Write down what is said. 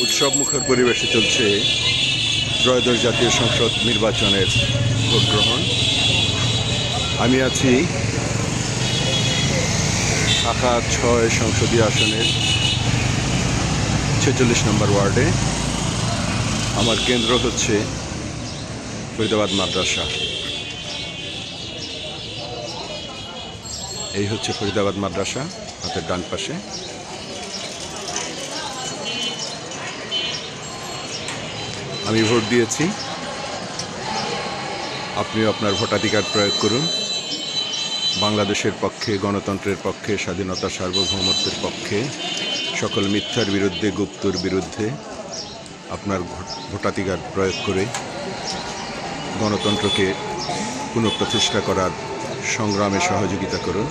উৎসবমুখর পরিবেশে চলছে ত্রয়োদশ জাতীয় সংসদ নির্বাচনের ভোট গ্রহণ। আমি আছি শাখা ৬ সংসদীয় আসনের ৪৬ নম্বর ওয়ার্ডে। আমার কেন্দ্র হচ্ছে ফরিদাবাদ মাদ্রাসা। এই হচ্ছে ফরিদাবাদ মাদ্রাসা, হাতের ডান পাশে। আমি ভোট দিয়েছি, আপনিও আপনার ভোটাধিকার প্রয়োগ করুন। বাংলাদেশের পক্ষে, গণতন্ত্রের পক্ষে, স্বাধীনতা সার্বভৌমত্বের পক্ষে, সকল মিথ্যার বিরুদ্ধে, গুপ্তর বিরুদ্ধে আপনার ভোটাধিকার প্রয়োগ করে গণতন্ত্রকে পুনঃপ্রতিষ্ঠা করার সংগ্রামে সহযোগিতা করুন।